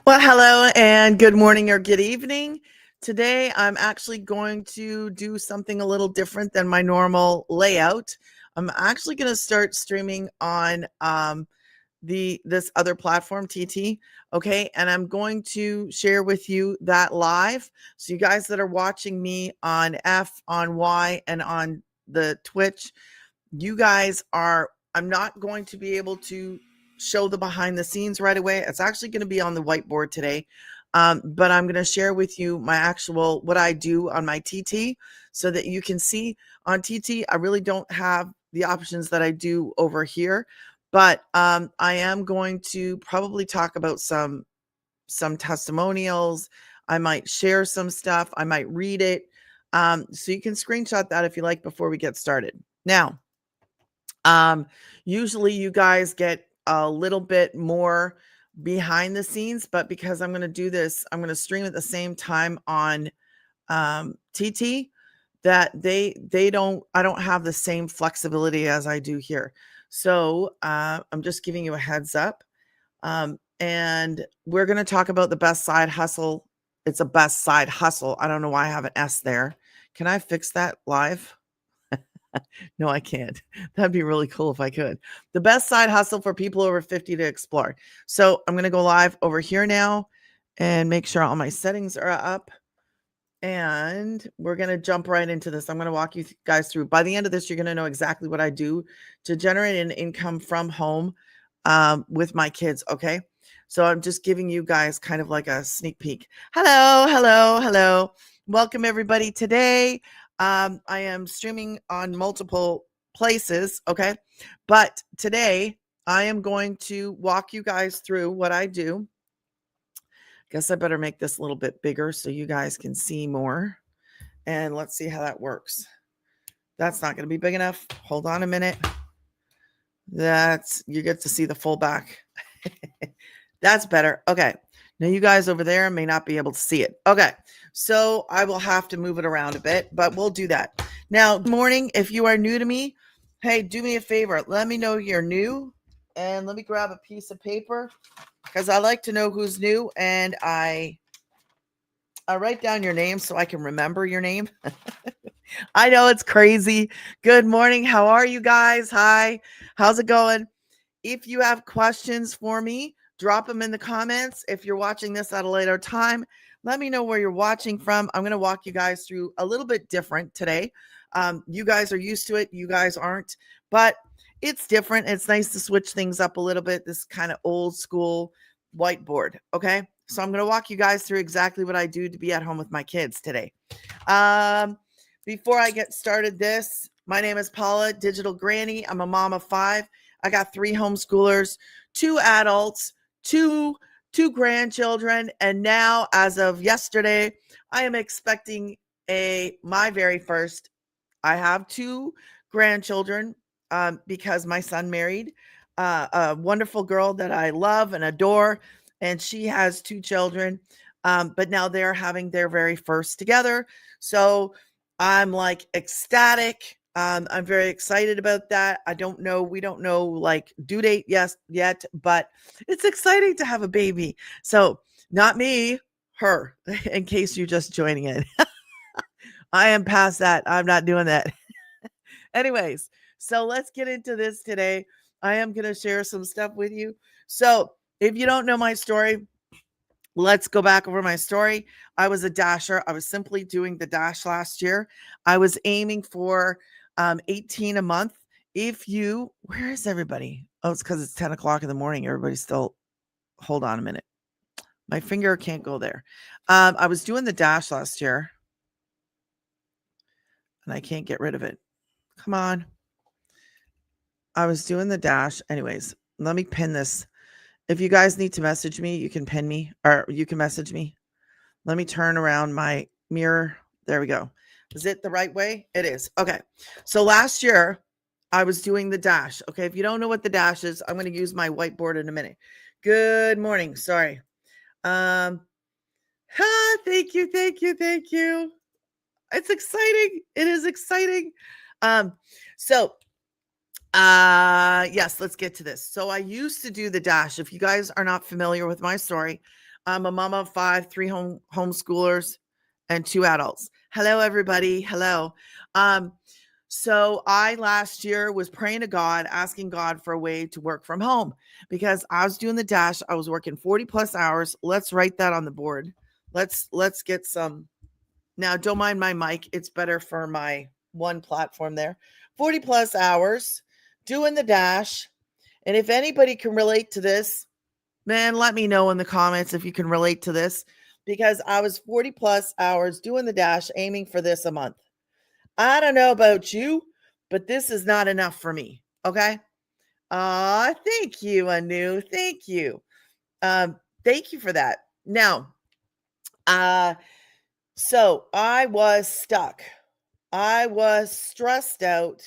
Well, hello and good morning or good evening. Today, I'm actually going to do something a little different than my normal layout. I'm actually going to start streaming on this other platform, TT. Okay, and I'm going to share with you that live. So, you guys that are watching me on F, on Y, and on the Twitch, you guys are. I'm not going to be able to show the behind the scenes right away. It's actually going to be on the whiteboard today. But I'm going to share with you my actual what I do on my TT so that you can see on TT. I really don't have the options that I do over here, but I am going to probably talk about some testimonials. I might share some stuff. I might read it. So you can screenshot that if you like before we get started. Now, usually you guys get a little bit more behind the scenes, but because I'm going to do this, I'm going to stream at the same time on TT that I don't have the same flexibility as I do here. So I'm just giving you a heads up. And we're going to talk about the best side hustle. It's a best side hustle. I don't know why I have an S there. Can I fix that live? No, I can't. That'd be really cool if I could. The best side hustle for people over 50 to explore. So I'm going to go live over here now and make sure all my settings are up. And we're going to jump right into this. I'm going to walk you guys through. By the end of this, you're going to know exactly what I do to generate an income from home with my kids. Okay. So I'm just giving you guys kind of like a sneak peek. Hello, hello, hello. Welcome everybody today. I am streaming on multiple places. Okay. But today I am going to walk you guys through what I do. Guess I better make this a little bit bigger so you guys can see more. And let's see how that works. That's not going to be big enough. Hold on a minute. You get to see the full back. That's better. Okay. Now you guys over there may not be able to see it. Okay. So I will have to move it around a bit, but we'll do that. Now, good morning. If you are new to me, hey, do me a favor. Let me know you're new. And let me grab a piece of paper because I like to know who's new. And I write down your name so I can remember your name. I know it's crazy. Good morning. How are you guys? Hi. How's it going? If you have questions for me, drop them in the comments. If you're watching this at a later time, let me know where you're watching from. I'm going to walk you guys through a little bit different today. You guys are used to it. You guys aren't, but it's different. It's nice to switch things up a little bit. This kind of old school whiteboard. Okay. So I'm going to walk you guys through exactly what I do to be at home with my kids today. Before I get started my name is Paula, Digital Granny. I'm a mom of 5. I got 3 homeschoolers, 2 adults, two grandchildren, and now, as of yesterday, I am expecting my very first. I have 2 grandchildren because my son married a wonderful girl that I love and adore, and she has 2 children. But now they're having their very first together, so I'm like ecstatic. I'm very excited about that. We don't know like due date yet, but it's exciting to have a baby. So not me, her, in case you're just joining in. I am past that. I'm not doing that. Anyways, so let's get into this today. I am going to share some stuff with you. So if you don't know my story, let's go back over my story. I was a dasher. I was simply doing the dash last year. I was aiming for 18 a month. Where is everybody? Oh, it's because it's 10 o'clock in the morning. Everybody's still, hold on a minute. My finger can't go there. I was doing the dash last year and I can't get rid of it. Come on. I was doing the dash. Anyways, let me pin this. If you guys need to message me, you can pin me or you can message me. Let me turn around my mirror. There we go. Is it the right way? It is. Okay. So last year I was doing the dash. Okay. If you don't know what the dash is, I'm going to use my whiteboard in a minute. Good morning. Sorry. Thank you. Thank you. Thank you. It's exciting. It is exciting. Yes, let's get to this. So I used to do the dash. If you guys are not familiar with my story, I'm a mama of 5, 3 homeschoolers, and 2 adults. Hello, everybody. Hello. So I last year was praying to God, asking God for a way to work from home because I was doing the dash. I was working 40 plus hours. Let's write that on the board. Let's get some. Now, don't mind my mic. It's better for my one platform there. 40 plus hours doing the dash. And if anybody can relate to this, man, let me know in the comments if you can relate to this because I was 40 plus hours doing the dash, aiming for this a month. I don't know about you, but this is not enough for me. Okay. Thank you, Anu. Thank you. Thank you for that. Now, so I was stuck. I was stressed out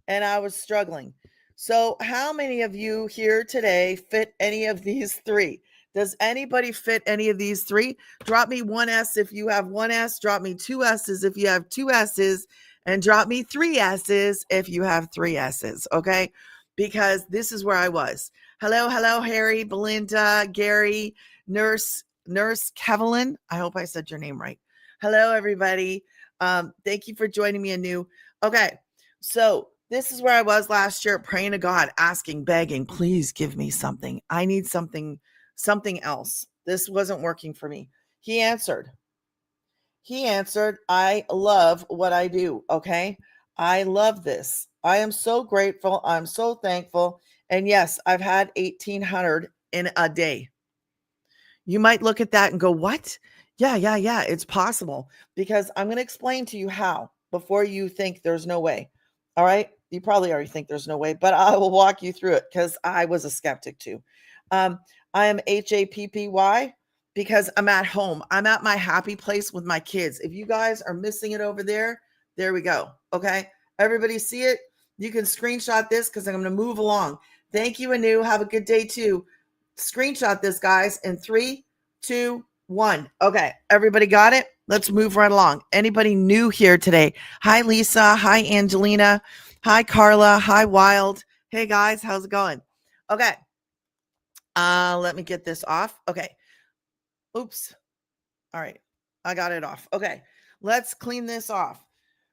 and I was struggling. So, how many of you here today fit any of these three? Does anybody fit any of these three? Drop me one S if you have one S, drop me two S's if you have two S's, and drop me three S's if you have three S's, okay? Because this is where I was. Hello, Harry, Belinda, Gary, Nurse Kevlin. I hope I said your name right. Hello, everybody. Thank you for joining me anew. Okay, so this is where I was last year, praying to God, asking, begging, please give me something. I need something else. This wasn't working for me. He answered, I love what I do. Okay. I love this. I am so grateful. I'm so thankful. And yes, I've had 1,800 in a day. You might look at that and go, what? Yeah. It's possible because I'm going to explain to you how before you think there's no way. All right. You probably already think there's no way, but I will walk you through it because I was a skeptic too. I am HAPPY because I'm at home. I'm at my happy place with my kids. If you guys are missing it over there, there we go. Okay. Everybody see it? You can screenshot this because I'm going to move along. Thank you, Anu. Have a good day too. Screenshot this, guys, in 3, 2, 1. Okay. Everybody got it? Let's move right along. Anybody new here today? Hi, Lisa. Hi, Angelina. Hi, Carla. Hi, Wild. Hey, guys. How's it going? Okay. Let me get this off. Okay. Oops. All right. I got it off. Okay. Let's clean this off.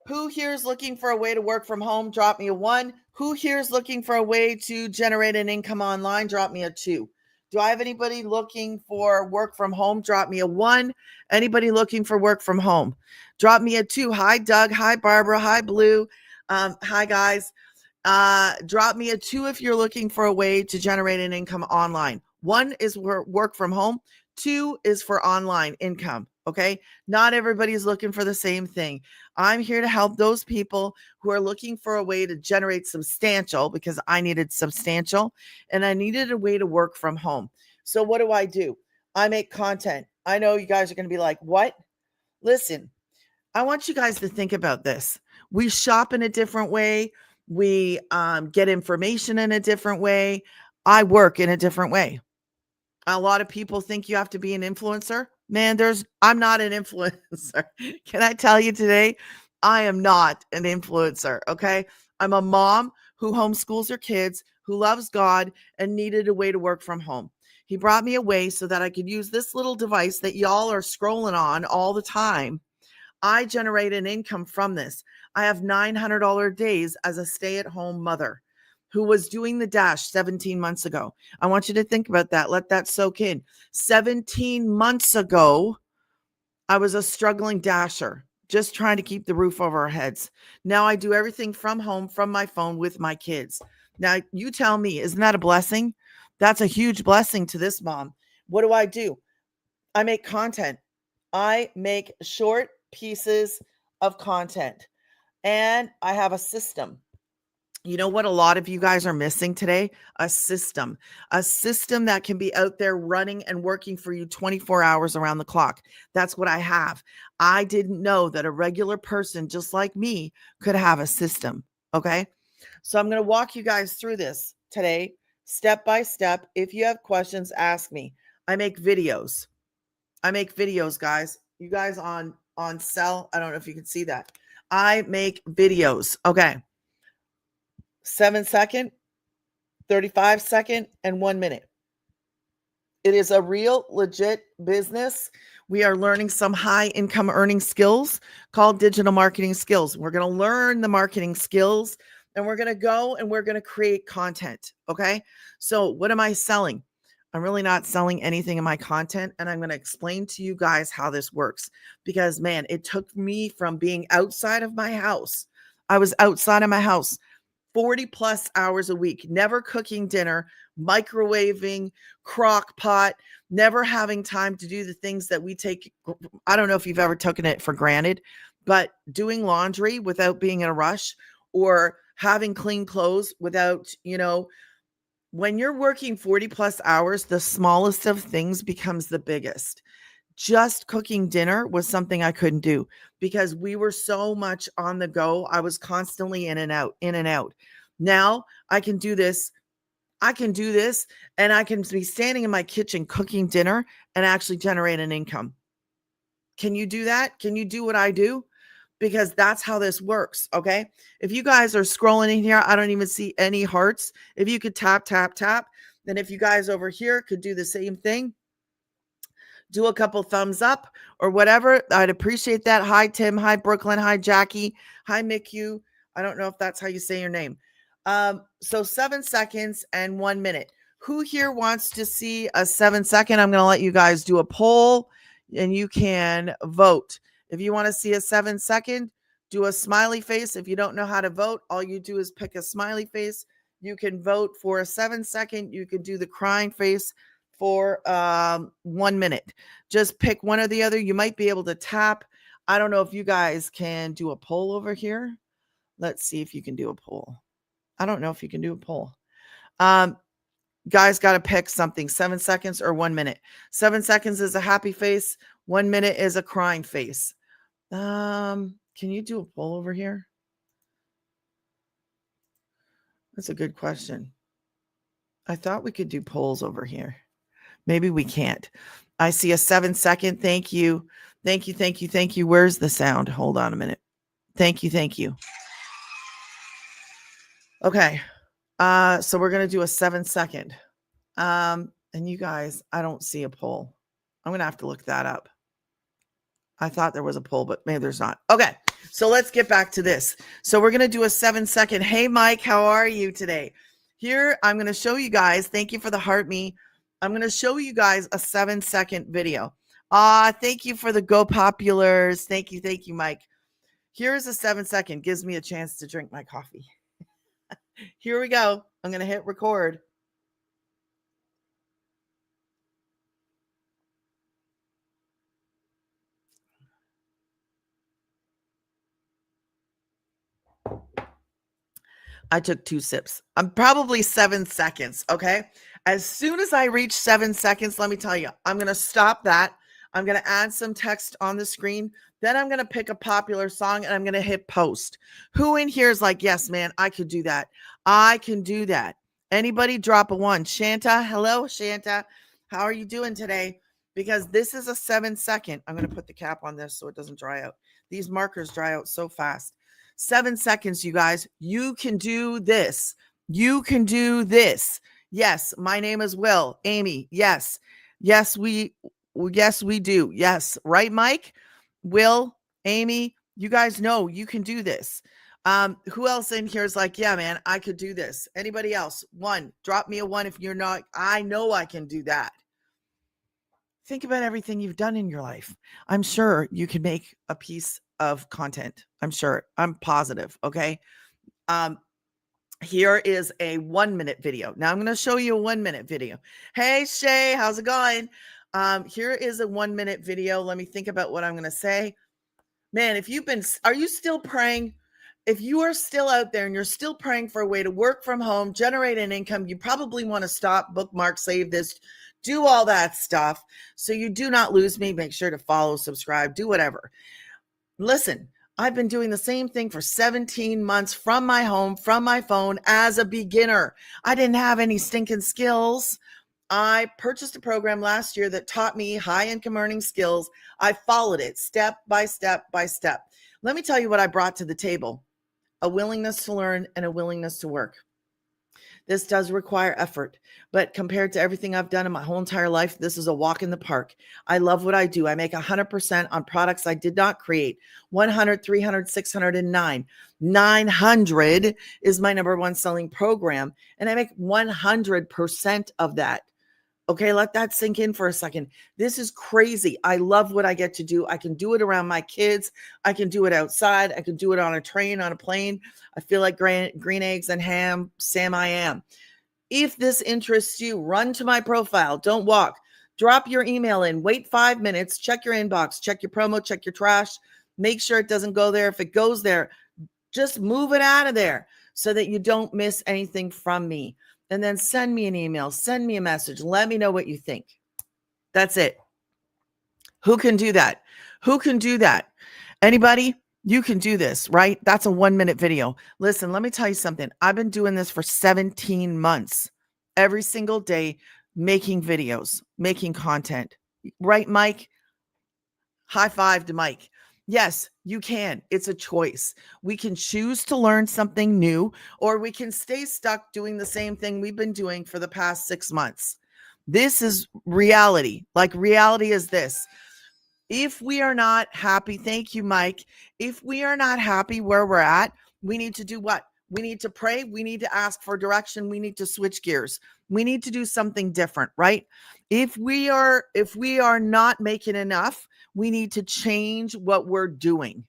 Who here is looking for a way to work from home? Drop me a 1. Who here is looking for a way to generate an income online? Drop me a 2. Do I have anybody looking for work from home? Drop me a 1. Anybody looking for work from home? Drop me a 2. Hi, Doug. Hi, Barbara. Hi, Blue. Hi, guys. Drop me a 2 if you're looking for a way to generate an income online. 1 is work from home. 2 is for online income. Okay. Not everybody's looking for the same thing. I'm here to help those people who are looking for a way to generate substantial because I needed substantial and I needed a way to work from home. So what do? I make content. I know you guys are going to be like, what? Listen, I want you guys to think about this. We shop in a different way. We get information in a different way. I work in a different way. A lot of people think you have to be an influencer. Man, I'm not an influencer. Can I tell you today? I am not an influencer. Okay. I'm a mom who homeschools her kids, who loves God and needed a way to work from home. He brought me a way so that I could use this little device that y'all are scrolling on all the time. I generate an income from this. I have $900 days as a stay-at-home mother who was doing the dash 17 months ago. I want you to think about that. Let that soak in. 17 months ago, I was a struggling dasher, just trying to keep the roof over our heads. Now I do everything from home, from my phone with my kids. Now you tell me, isn't that a blessing? That's a huge blessing to this mom. What do? I make content. I make short pieces of content and I have a system. You know what a lot of you guys are missing today? A system that can be out there running and working for you 24 hours around the clock. That's what I have. I didn't know that a regular person just like me could have a system. Okay. So I'm going to walk you guys through this today, step by step. If you have questions, ask me. I make videos, guys. You guys on cell. I don't know if you can see that. I make videos. Okay. 7 second, 35 second, and 1 minute. It is a real legit business. We are learning some high income earning skills called digital marketing skills. We're going to learn the marketing skills and we're going to go and we're going to create content. Okay. So, what am I selling? I'm really not selling anything in my content. And I'm going to explain to you guys how this works because, man, it took me from being outside of my house. I was outside of my house 40 plus hours a week, never cooking dinner, microwaving, crock pot, never having time to do the things that we take. I don't know if you've ever taken it for granted, but doing laundry without being in a rush or having clean clothes without, when you're working 40 plus hours, the smallest of things becomes the biggest. Just cooking dinner was something I couldn't do because we were so much on the go. I was constantly in and out, in and out. Now I can do this. I can do this and I can be standing in my kitchen cooking dinner and actually generate an income. Can you do that? Can you do what I do? Because that's how this works. Okay. If you guys are scrolling in here, I don't even see any hearts. If you could tap, tap, tap, then if you guys over here could do the same thing, do a couple thumbs up or whatever. I'd appreciate that. Hi, Tim. Hi, Brooklyn. Hi, Jackie. Hi, Miku. I don't know if that's how you say your name. So 7 seconds and 1 minute. Who here wants to see a 7 second? I'm going to let you guys do a poll and you can vote. If you want to see a 7 second, do a smiley face. If you don't know how to vote, all you do is pick a smiley face. You can vote for a 7 second. You could do the crying face for 1 minute. Just pick one or the other. You might be able to tap. I don't know if you guys can do a poll over here. Let's see if you can do a poll. I don't know if you can do a poll. Guys got to pick something, 7 seconds or 1 minute. 7 seconds is a happy face. 1 minute is a crying face. Can you do a poll over here? That's a good question. I thought we could do polls over here. Maybe we can't. I see a 7 second. Thank you. Thank you. Thank you. Thank you. Where's the sound? Hold on a minute. Thank you. Thank you. Okay. So we're going to do a 7 second. And you guys, I don't see a poll. I'm going to have to look that up. I thought there was a poll, but maybe there's not. Okay. So let's get back to this. So we're going to do a 7 second. Hey, Mike, how are you today? Here, I'm going to show you guys. Thank you for the heart me. I'm going to show you guys a 7 second video. Thank you for the Go Populars. Thank you. Thank you, Mike. Here's a 7 second. Gives me a chance to drink my coffee. Here we go. I'm going to hit record. I took 2 sips. I'm probably 7 seconds. Okay. As soon as I reach 7 seconds, let me tell you, I'm going to stop that. I'm going to add some text on the screen. Then I'm going to pick a popular song and I'm going to hit post. Who in here is like, yes, man, I could do that. I can do that. Anybody drop a 1? Shanta. Hello, Shanta. How are you doing today? Because this is a 7 second. I'm going to put the cap on this so it doesn't dry out. These markers dry out so fast. 7 seconds, you guys. You can do this. You can do this. Yes, my name is Will. Amy. Yes. Yes, we do. Yes. Right, Mike? Will, Amy, you guys know you can do this. Who else in here is like, yeah, man, I could do this. Anybody else? 1. Drop me a 1 if you're not. I know I can do that. Think about everything you've done in your life. I'm sure you can make a piece of content. I'm sure. I'm positive. Okay. Here is a 1 minute video. Now I'm going to show you a 1 minute video. Hey, Shay, how's it going? Here is a 1 minute video. Let me think about what I'm going to say. Man, are you still praying? If you are still out there and you're still praying for a way to work from home, generate an income, you probably want to stop, bookmark, save this, do all that stuff. So you do not lose me. Make sure to follow, subscribe, do whatever. Listen, I've been doing the same thing for 17 months from my home, from my phone as a beginner. I didn't have any stinking skills. I purchased a program last year that taught me high income earning skills. I followed it step by step by step. Let me tell you what I brought to the table: a willingness to learn and a willingness to work. This does require effort, but compared to everything I've done in my whole entire life, this is a walk in the park. I love what I do. I make 100% on products I did not create. 100, 300, 609. 900 is my number one selling program, and I make 100% of that. Okay, let that sink in for a second. This is crazy. I love what I get to do. I can do it around my kids. I can do it outside. I can do it on a train, on a plane. I feel like green eggs and ham, Sam I am. If this interests you, run to my profile. Don't walk. Drop your email in. Wait 5 minutes. Check your inbox. Check your promo. Check your trash. Make sure it doesn't go there. If it goes there, just move it out of there so that you don't miss anything from me. And then send me an email, send me a message. Let me know what you think. That's it. Who can do that? Who can do that? Anybody? You can do this, right? That's a 1-minute video. Listen, let me tell you something. I've been doing this for 17 months, every single day, making videos, making content. Right, Mike? High five to Mike. Yes, you can. It's a choice. We can choose to learn something new, or we can stay stuck doing the same thing we've been doing for the past 6 months. This is reality. Like, reality is this. If we are not happy, thank you, Mike. If we are not happy where we're at, we need to do what? We need to pray. We need to ask for direction. We need to switch gears. We need to do something different, right? If we are not making enough, we need to change what we're doing.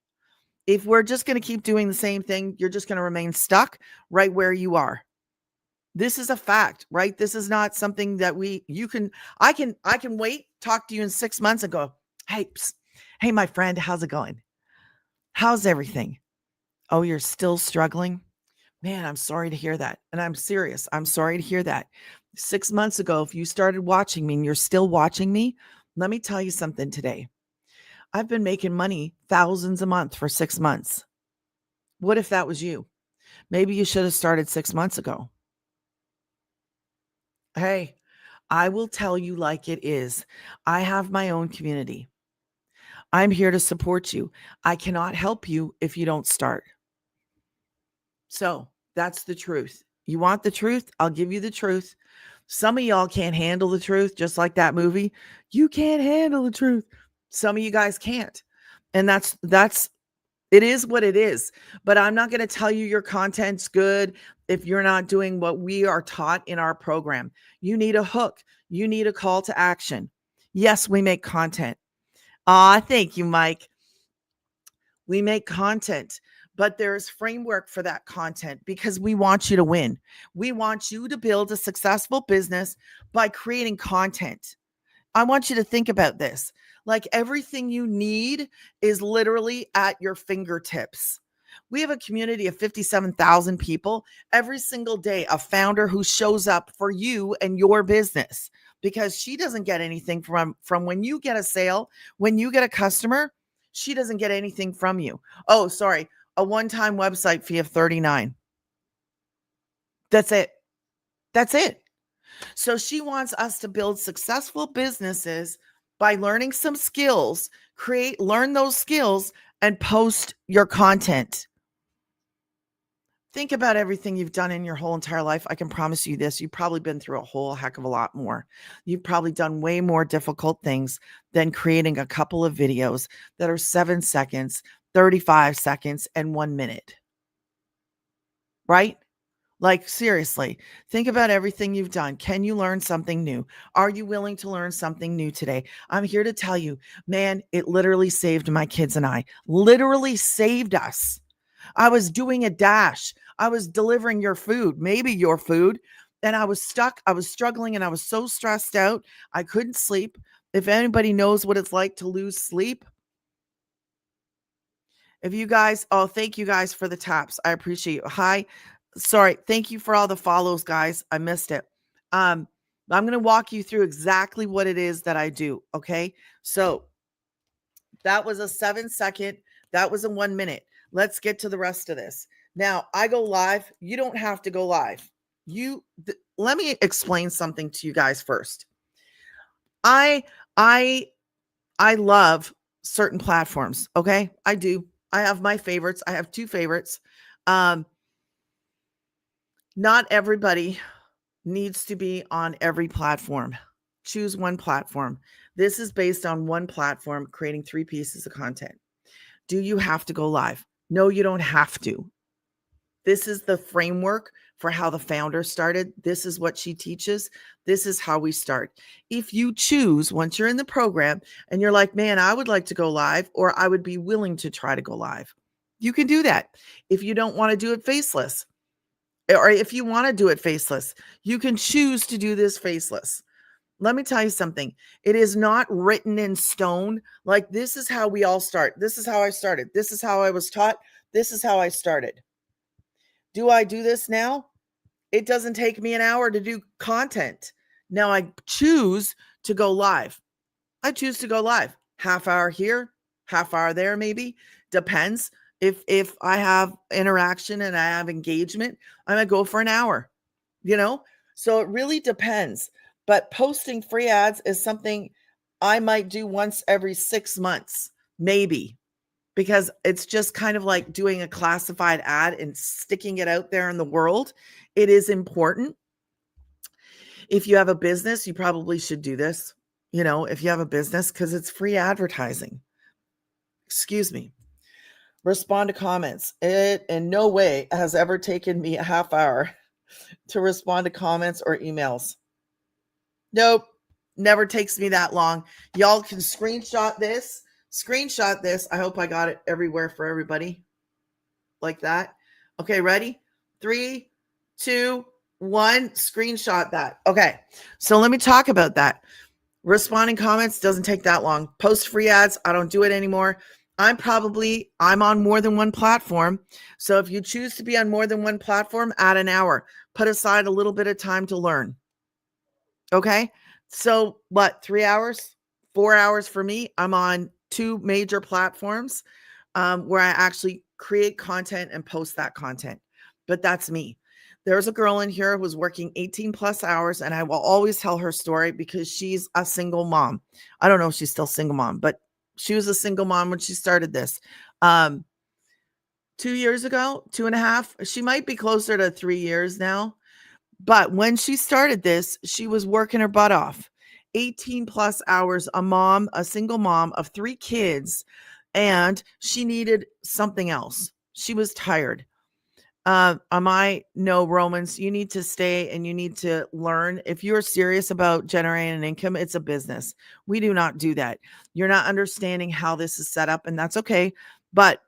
If we're just going to keep doing the same thing, you're just going to remain stuck right where you are. This is a fact, right? This is not something that I can wait, talk to you in 6 months and go, hey, my friend, how's it going? How's everything? Oh, you're still struggling? Man, I'm sorry to hear that. And I'm serious. I'm sorry to hear that. 6 months ago, if you started watching me and you're still watching me, let me tell you something today. I've been making money, thousands a month for 6 months. What if that was you? Maybe you should have started 6 months ago. Hey, I will tell you like it is. I have my own community. I'm here to support you. I cannot help you if you don't start. So that's the truth. You want the truth? I'll give you the truth. Some of y'all can't handle the truth, just like that movie. You can't handle the truth. Some of you guys can't. And that's it is what it is. But I'm not going to tell you your content's good if you're not doing what we are taught in our program. You need a hook. You need a call to action. Yes, we make content. Thank you, Mike. We make content, but there's framework for that content because we want you to win. We want you to build a successful business by creating content. I want you to think about this. Like, everything you need is literally at your fingertips. We have a community of 57,000 people every single day, a founder who shows up for you and your business because she doesn't get anything from when you get a sale, when you get a customer, she doesn't get anything from you. Oh, sorry, a one-time website fee of $39. That's it. That's it. So she wants us to build successful businesses by learning some skills, learn those skills, and post your content. Think about everything you've done in your whole entire life. I can promise you this. You've probably been through a whole heck of a lot more. You've probably done way more difficult things than creating a couple of videos that are 7 seconds, 35 seconds, and 1 minute. Right? Like, seriously, think about everything you've done. Can you learn something new? Are you willing to learn something new today? I'm here to tell you, man, it literally saved my kids and I. Literally saved us. I was doing a dash. I was delivering your food, maybe your food, and I was stuck. I was struggling and I was so stressed out. I couldn't sleep. If anybody knows what it's like to lose sleep, if you guys, thank you guys for the taps. I appreciate you. Hi. Sorry. Thank you for all the follows, guys. I missed it. I'm going to walk you through exactly what it is that I do. Okay. So that was a 7 second. That was a 1 minute. Let's get to the rest of this. Now I go live. You don't have to go live. Let me explain something to you guys first. I love certain platforms. Okay. I do. I have my favorites. I have 2 favorites. Not everybody needs to be on every platform. Choose one platform. This is based on one platform, creating 3 pieces of content. Do you have to go live? No, you don't have to. This is the framework for how the founder started. This is what she teaches. This is how we start. If you choose, once you're in the program and you're like, man, I would like to go live, or I would be willing to try to go live, you can do that. If you don't want to do it faceless, or if you want to do it faceless, you can choose to do this faceless. Let me tell you something. It is not written in stone. Like, this is how we all start. This is how I started. This is how I was taught. This is how I started. Do I do this now? It doesn't take me an hour to do content. Now I choose to go live. I choose to go live. Half hour here, half hour there, maybe. Depends. If I have interaction and I have engagement, I'm gonna go for an hour, you know? So it really depends. But posting free ads is something I might do once every 6 months, maybe, because it's just kind of like doing a classified ad and sticking it out there in the world. It is important. If you have a business, you probably should do this, if you have a business, because it's free advertising. Excuse me. Respond to comments. It in no way has ever taken me a half hour to respond to comments or emails. Nope. Never takes me that long. Y'all can screenshot this. I hope I got it everywhere for everybody. Like that. Okay, ready? 3, 2, 1. Screenshot that. Okay. So let me talk about that. Responding comments doesn't take that long. Post free ads. I don't do it anymore. I'm on more than one platform. So if you choose to be on more than one platform, add an hour. Put aside a little bit of time to learn. Okay. So what, 3 hours, 4 hours for me? I'm on 2 major platforms where I actually create content and post that content. But that's me. There's a girl in here who's working 18 plus hours, and I will always tell her story because she's a single mom. I don't know if she's still single mom, but she was a single mom when she started this. 2 years ago, 2.5, she might be closer to 3 years now. But when she started this, she was working her butt off. 18 plus hours, a single mom of 3 kids, and she needed something else. She was tired. No, Romans, you need to stay and you need to learn. If you're serious about generating an income, it's a business. We do not do that. You're not understanding how this is set up, and that's okay. But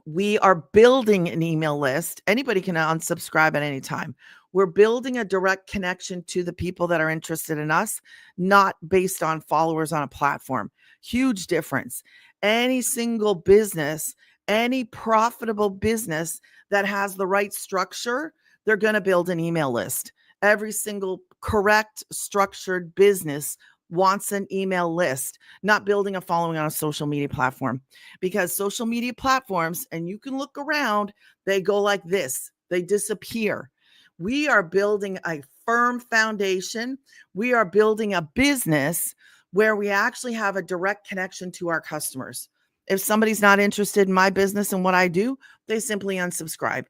we are building an email list. Anybody can unsubscribe at any time. We're building a direct connection to the people that are interested in us, not based on followers on a platform. Huge difference. Any single business, any profitable business that has the right structure, they're going to build an email list. Every single correct structured business wants an email list, not building a following on a social media platform, because social media platforms, and you can look around, they go like this, they disappear. We are building a firm foundation. We are building a business where we actually have a direct connection to our customers. If somebody's not interested in my business and what I do, they simply unsubscribe.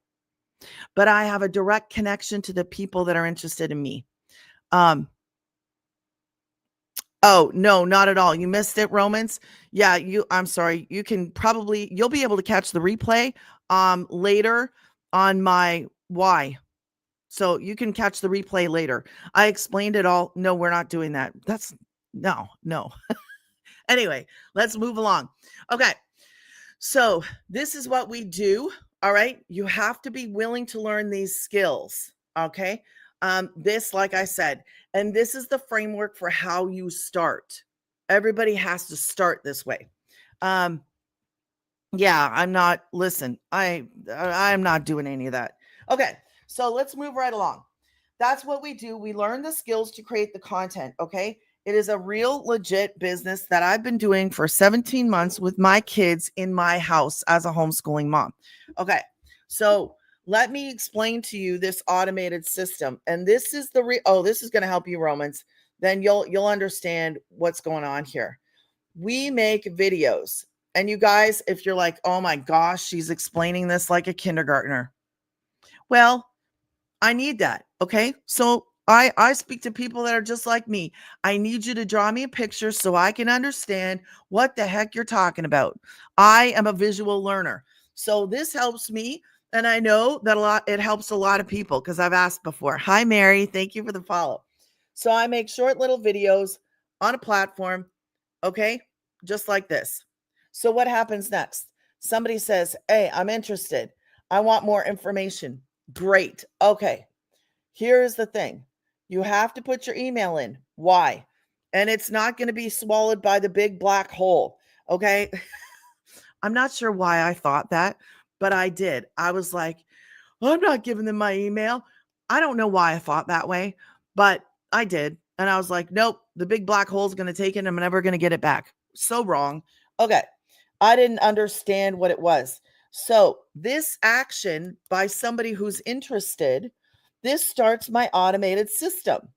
But I have a direct connection to the people that are interested in me. Oh, no, not at all. You missed it, Romans. Yeah, I'm sorry. You'll be able to catch the replay later on my why. So you can catch the replay later. I explained it all. No, we're not doing that. No. Anyway, let's move along. Okay. So this is what we do. All right. You have to be willing to learn these skills. Okay. This, like I said, and this is the framework for how you start. Everybody has to start this way. I'm not doing any of that. Okay. So let's move right along. That's what we do. We learn the skills to create the content. Okay. It is a real legit business that I've been doing for 17 months with my kids in my house as a homeschooling mom. Okay. So let me explain to you this automated system. And this is this is going to help you, Romans. Then you'll understand what's going on here. We make videos. And you guys, if you're like, oh my gosh, she's explaining this like a kindergartner. Well, I need that. Okay. So I speak to people that are just like me. I need you to draw me a picture so I can understand what the heck you're talking about. I am a visual learner. So this helps me. And I know that it helps a lot of people because I've asked before. Hi, Mary. Thank you for the follow. So I make short little videos on a platform. Okay. Just like this. So what happens next? Somebody says, hey, I'm interested. I want more information. Great. Okay. Here's the thing. You have to put your email in. Why? And it's not going to be swallowed by the big black hole. Okay. I'm not sure why I thought that, but I did. I was like, I'm not giving them my email. I don't know why I thought that way, but I did. And I was like, nope, the big black hole is going to take it. I'm never going to get it back. So wrong. Okay. I didn't understand what it was. So this action by somebody who's interested, this starts my automated system.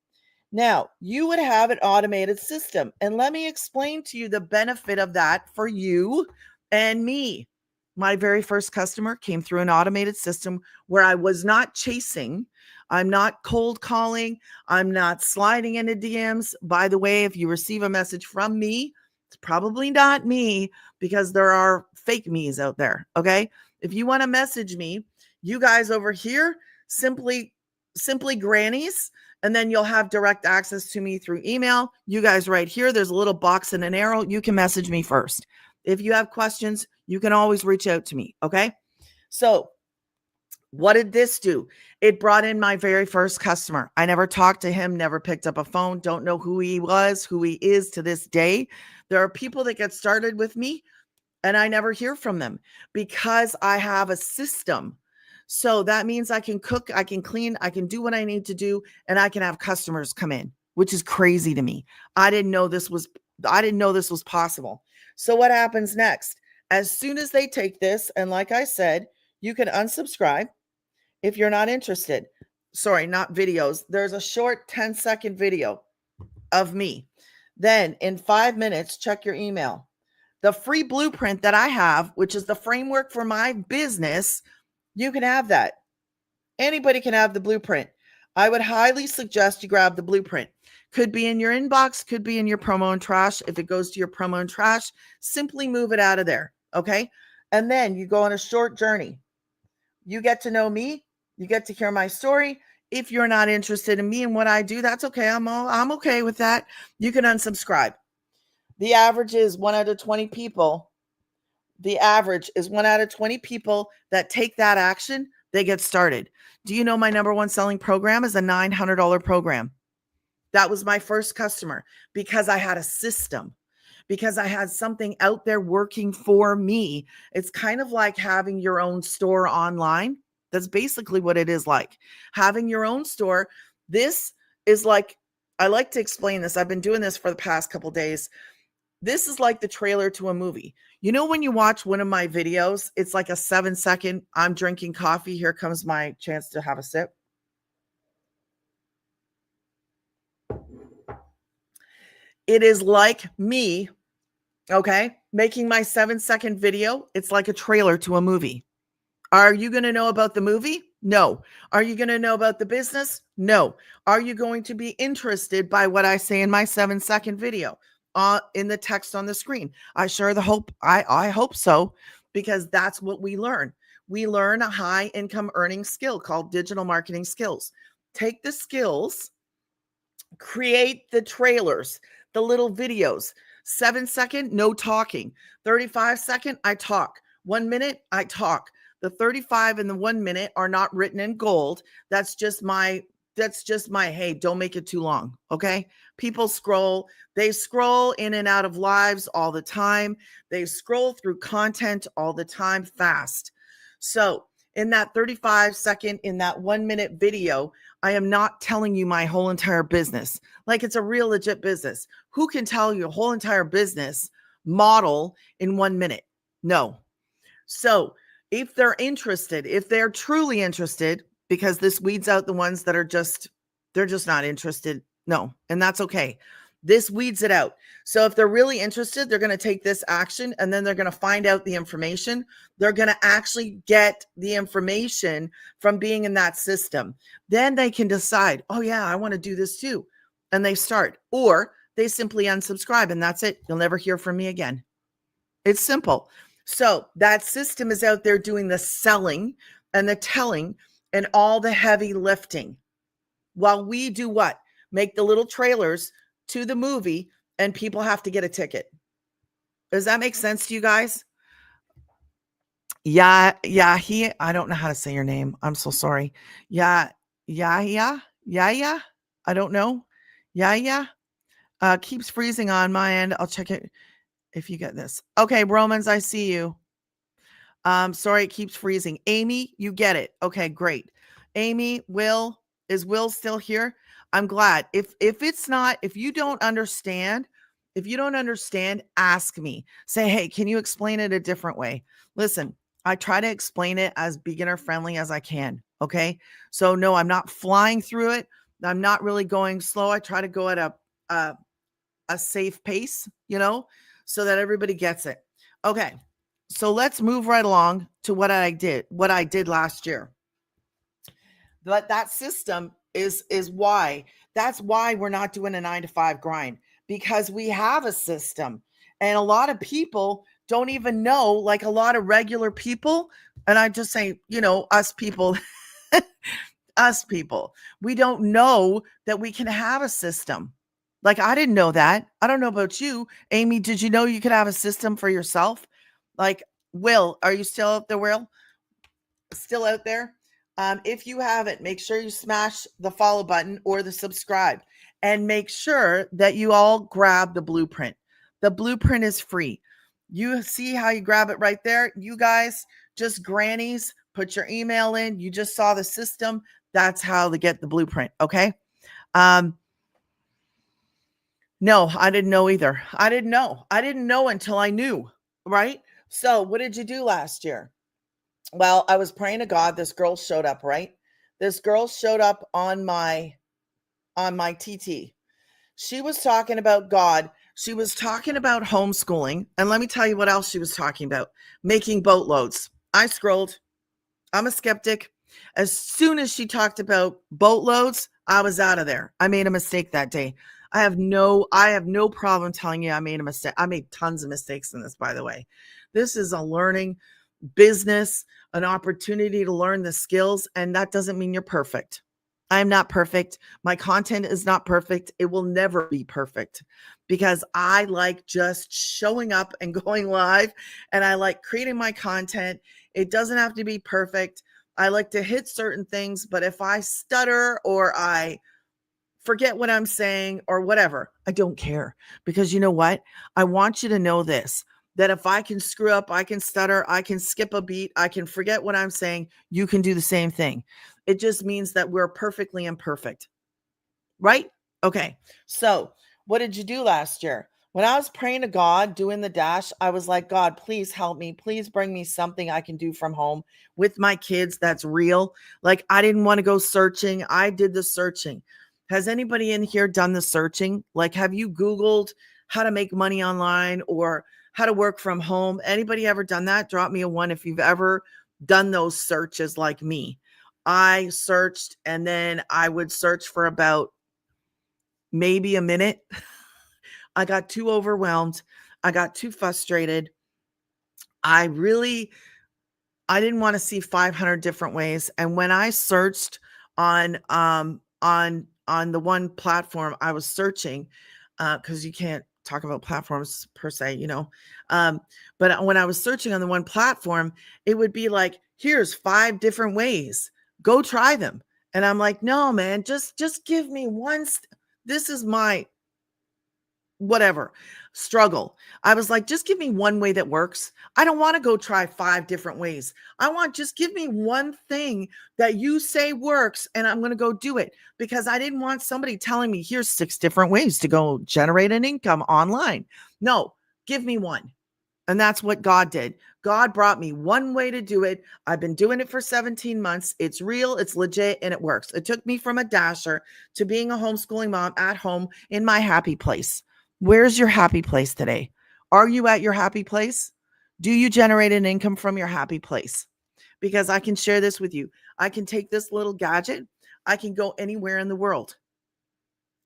Now, you would have an automated system. And let me explain to you the benefit of that for you and me. My very first customer came through an automated system where I was not chasing. I'm not cold calling. I'm not sliding into DMs. By the way, if you receive a message from me, it's probably not me because there are fake me's out there. Okay. If you want to message me, you guys over here, simply grannies, and then you'll have direct access to me through email. You guys right here, there's a little box and an arrow. You can message me first. If you have questions, you can always reach out to me. Okay. So what did this do? It brought in my very first customer. I never talked to him, never picked up a phone, don't know who he was, who he is to this day. There are people that get started with me and I never hear from them because I have a system. So that means I can cook, I can clean, I can do what I need to do, and I can have customers come in, which is crazy to me. I didn't know this was possible. So what happens next? As soon as they take this, and like I said, you can unsubscribe if you're not interested. Sorry, not videos. There's a short 10-second video of me. Then in 5 minutes, check your email. The free blueprint that I have, which is the framework for my business, you can have that. Anybody can have the blueprint. I would highly suggest you grab the blueprint. Could be in your inbox, could be in your promo and trash. If it goes to your promo and trash, simply move it out of there. Okay. And then you go on a short journey. You get to know me. You get to hear my story. If you're not interested in me and what I do, that's okay. I'm okay with that. You can unsubscribe. The average is 1 out of 20 people. The average is 1 out of 20 people that take that action, they get started. Do you know my number one selling program is a $900 program? That was my first customer because I had a system, because I had something out there working for me. It's kind of like having your own store online. That's basically what it is like. Having your own store. This is like, I like to explain this. I've been doing this for the past couple days. This is like the trailer to a movie. You know, when you watch one of my videos, it's like a 7-second, I'm drinking coffee. Here comes my chance to have a sip. It is like me, okay, making my 7-second video. It's like a trailer to a movie. Are you going to know about the movie? No. Are you going to know about the business? No. Are you going to be interested by what I say in my 7-second video? In the text on the screen. I hope so, because that's what we learn. We learn a high income earning skill called digital marketing skills. Take the skills, create the trailers, the little videos. 7-second, no talking. 35-second, I talk. 1 minute, I talk. The 35 and the 1 minute are not written in gold. That's just my, hey, don't make it too long. Okay. People they scroll in and out of lives all the time. They scroll through content all the time fast. So in that 35-second, in that 1 minute video, I am not telling you my whole entire business. Like it's a real legit business. Who can tell you a whole entire business model in 1 minute? No. So if they're interested, if they're truly interested, because this weeds out the ones that are they're just not interested. No. And that's okay. This weeds it out. So if they're really interested, they're going to take this action and then they're going to find out the information. They're going to actually get the information from being in that system. Then they can decide, oh yeah, I want to do this too. And they start, or they simply unsubscribe and that's it. You'll never hear from me again. It's simple. So that system is out there doing the selling and the telling and all the heavy lifting. While we do what? Make the little trailers to the movie and people have to get a ticket. Does that make sense to you guys? Yeah, I don't know how to say your name. I'm so sorry. Yeah. I don't know. Yeah. Keeps freezing on my end. I'll check it if you get this. Okay, Romans, I see you. Sorry, it keeps freezing. Amy, you get it. Okay, great. Amy, is Will still here? I'm glad. If it's not, if you don't understand, ask me. Say, hey, can you explain it a different way? Listen, I try to explain it as beginner friendly as I can. Okay. So no, I'm not flying through it. I'm not really going slow. I try to go at a safe pace, so that everybody gets it. Okay. So let's move right along to what I did last year. But that system is why. That's why we're not doing a 9-to-5 grind, because we have a system. And a lot of people don't even know, like a lot of regular people. And I'm just saying, us people, we don't know that we can have a system. Like, I didn't know that. I don't know about you. Amy, did you know you could have a system for yourself? Like, Will, are you still out there, Will? Still out there? If you haven't, make sure you smash the follow button or the subscribe, and make sure that you all grab the blueprint. The blueprint is free. You see how you grab it right there? You guys, just grannies, put your email in. You just saw the system. That's how to get the blueprint. Okay. No, I didn't know either. I didn't know until I knew. Right. So what did you do last year? Well, I was praying to God. This girl showed up, right? This girl showed up on my TT. She was talking about God. She was talking about homeschooling. And let me tell you what else she was talking about. Making boatloads. I scrolled. I'm a skeptic. As soon as she talked about boatloads, I was out of there. I made a mistake that day. I have no problem telling you I made a mistake. I made tons of mistakes in this, by the way. This is a learning business, an opportunity to learn the skills. And that doesn't mean you're perfect. I'm not perfect. My content is not perfect. It will never be perfect, because I like just showing up and going live, and I like creating my content. It doesn't have to be perfect. I like to hit certain things, but if I stutter or I forget what I'm saying or whatever, I don't care, because you know what? I want you to know this, that if I can screw up, I can stutter, I can skip a beat, I can forget what I'm saying, you can do the same thing. It just means that we're perfectly imperfect, right? Okay. So what did you do last year? When I was praying to God, doing the dash, I was like, God, please help me. Please bring me something I can do from home with my kids that's real. Like, I didn't want to go searching. I did the searching. Has anybody in here done the searching? Like, have you Googled how to make money online or how to work from home? Anybody ever done that? Drop me a 1 if you've ever done those searches like me. I searched, and then I would search for about maybe a minute. I got too overwhelmed. I got too frustrated. I didn't want to see 500 different ways. And when I searched on the one platform I was searching, because you can't talk about platforms per se, but when I was searching on the one platform, it would be like, here's 5 different ways. Go try them. And I'm like, no, man, just give me one. This is my whatever struggle. I was like, just give me one way that works. I don't want to go try 5 different ways. Just give me one thing that you say works, and I'm going to go do it, because I didn't want somebody telling me here's 6 different ways to go generate an income online. No, give me one. And that's what God did. God brought me one way to do it. I've been doing it for 17 months. It's real, it's legit, and it works. It took me from a dasher to being a homeschooling mom at home in my happy place. Where's your happy place today? Are you at your happy place? Do you generate an income from your happy place? Because I can share this with you. I can take this little gadget. I can go anywhere in the world,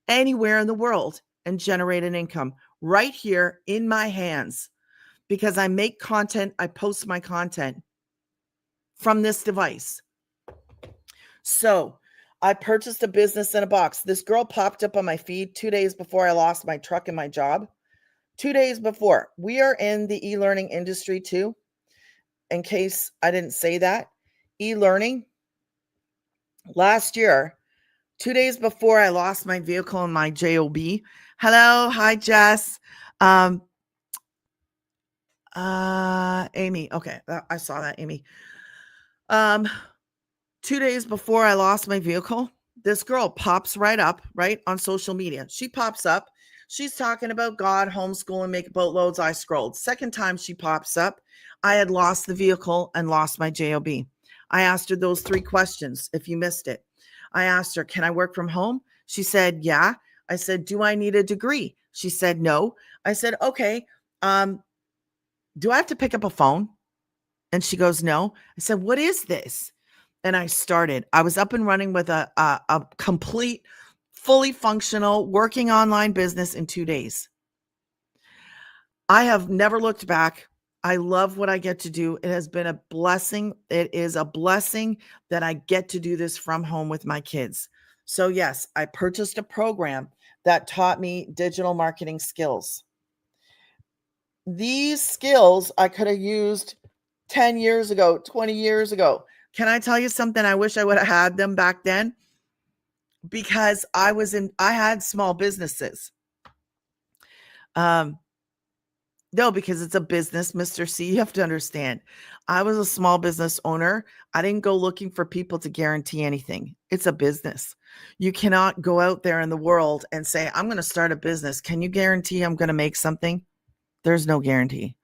and generate an income right here in my hands because I make content. I post my content from this device. So I purchased a business in a box. This girl popped up on my feed 2 days before I lost my truck and my job. 2 days before. We are in the e-learning industry too. In case I didn't say that, e-learning last year, 2 days before I lost my vehicle and my job. Hello. Hi, Jess. Amy. Okay. I saw that, Amy. 2 days before I lost my vehicle, this girl pops right up, right on social media. She pops up. She's talking about God, homeschool, and make boatloads. I scrolled. Second time she pops up, I had lost the vehicle and lost my job. I asked her those 3 questions. If you missed it, I asked her, can I work from home? She said, yeah. I said, do I need a degree? She said, no. I said, okay. Do I have to pick up a phone? And she goes, no. I said, what is this? And I was up and running with a complete, fully functional, working online business in 2 days. I have never looked back. I love what I get to do. It has been a blessing. It is a blessing that I get to do this from home with my kids. So yes, I purchased a program that taught me digital marketing skills. These skills I could have used 10 years ago, 20 years ago. Can I tell you something? I wish I would have had them back then because I had small businesses. No, because it's a business, Mr. C. You have to understand. I was a small business owner. I didn't go looking for people to guarantee anything. It's a business. You cannot go out there in the world and say, I'm going to start a business. Can you guarantee I'm going to make something? There's no guarantee.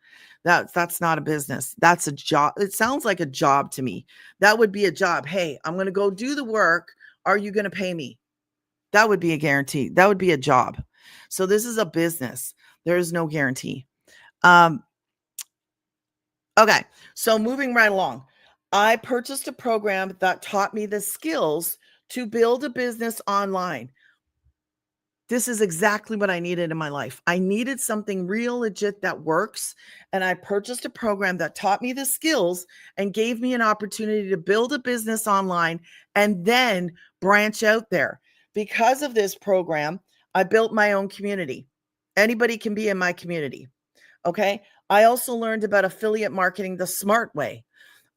That's not a business. That's a job. It sounds like a job to me. That would be a job. Hey, I'm going to go do the work. Are you going to pay me? That would be a guarantee. That would be a job. So this is a business. There is no guarantee. Okay. So moving right along, I purchased a program that taught me the skills to build a business online. This is exactly what I needed in my life. I needed something real legit that works. And I purchased a program that taught me the skills and gave me an opportunity to build a business online and then branch out there. Because of this program, I built my own community. Anybody can be in my community. Okay. I also learned about affiliate marketing the smart way.